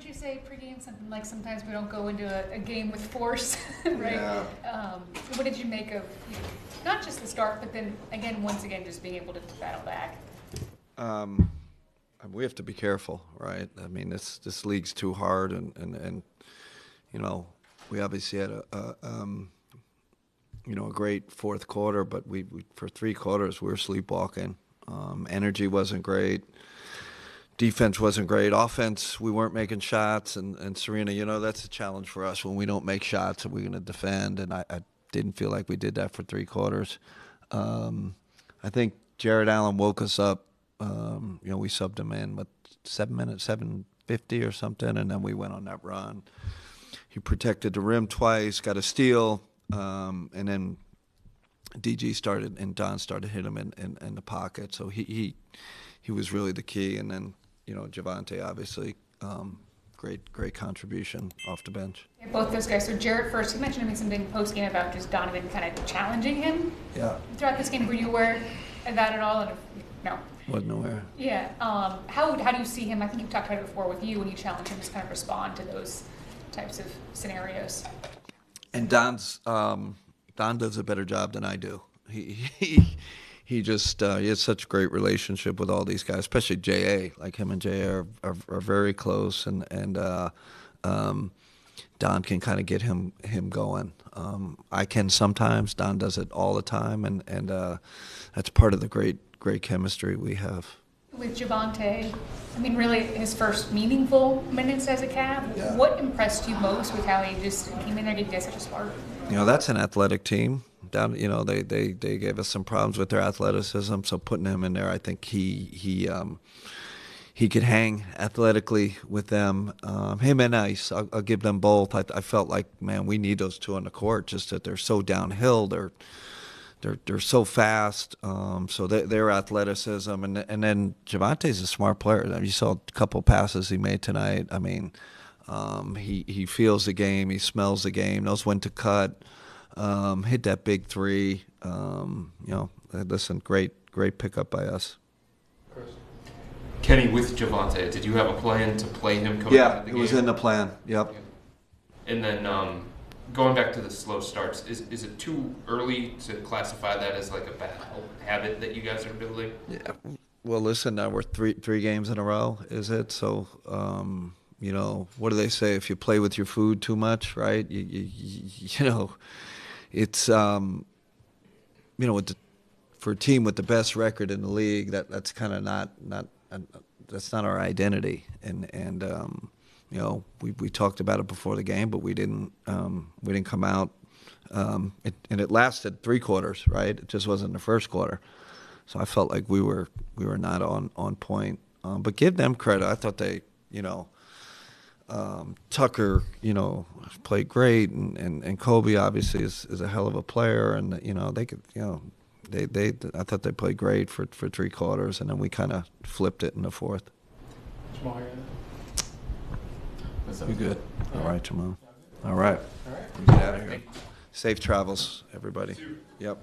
did you say pregame? Something like sometimes we don't go into a game with force, right? Yeah. What did you make of not just the start, but then again, once again, just being able to battle back? We have to be careful, right? I mean, this league's too hard, and you know, we obviously had a great fourth quarter, but we for 3 quarters we were sleepwalking. Energy wasn't great. Defense wasn't great. Offense, we weren't making shots. And Serena, that's a challenge for us. When we don't make shots, are we going to defend? And I didn't feel like we did that for 3 quarters. I think Jared Allen woke us up. We subbed him in with 7 minutes, 7:50 or something, and then we went on that run. He protected the rim twice, got a steal, and then DG started and Don started hitting him in the pocket. So he was really the key. And then Javante obviously great contribution off the bench. Yeah, both those guys. So Jarrett first, you mentioned to me something post game about just Donovan kind of challenging him. Yeah. Throughout this game, were you aware of that at all? And no. Wasn't aware. Yeah. How do you see him? I think you've talked about it before with you when you challenge him to kind of respond to those types of scenarios. And Don does a better job than I do. He just he has such a great relationship with all these guys, especially J.A. Like him and J.A. are very close, and Don can kind of get him going. I can sometimes. Don does it all the time, and that's part of the great chemistry we have. With Javante, I mean, really his first meaningful minutes as a Cav. Yeah. What impressed you most with how he just came in there, gave you guys such a spark? That's an athletic team. Down, they gave us some problems with their athleticism. So putting him in there, I think he could hang athletically with them. Him and Ice, I'll give them both. I felt like, man, we need those two on the court. Just that they're so downhill. They're so fast. So their athleticism, and then Javante's a smart player. You saw a couple passes he made tonight. I mean, he feels the game. He smells the game. Knows when to cut. Hit that big 3. Listen, great pickup by us. Kenny, with Javante, did you have a plan to play him coming out of the game? Yeah, it was in the plan. Yep. And then going back to the slow starts, is it too early to classify that as like a bad habit that you guys are building? Yeah. Well, listen, now we're three games in a row, is it? So, what do they say? If you play with your food too much, right? It's for a team with the best record in the league, that's kind of not that's not our identity. And we talked about it before the game, but we didn't come out. And it lasted 3 quarters, right? It just wasn't the first quarter. So I felt like we were not on point. But give them credit. I thought they, Tucker, played great, and Kobe obviously is a hell of a player, and they could, I thought they played great for 3 quarters, and then we kind of flipped it in the fourth. Jamal, You good? All right, Jamal. All right. all right. Get out of here. Safe travels, everybody. Yep.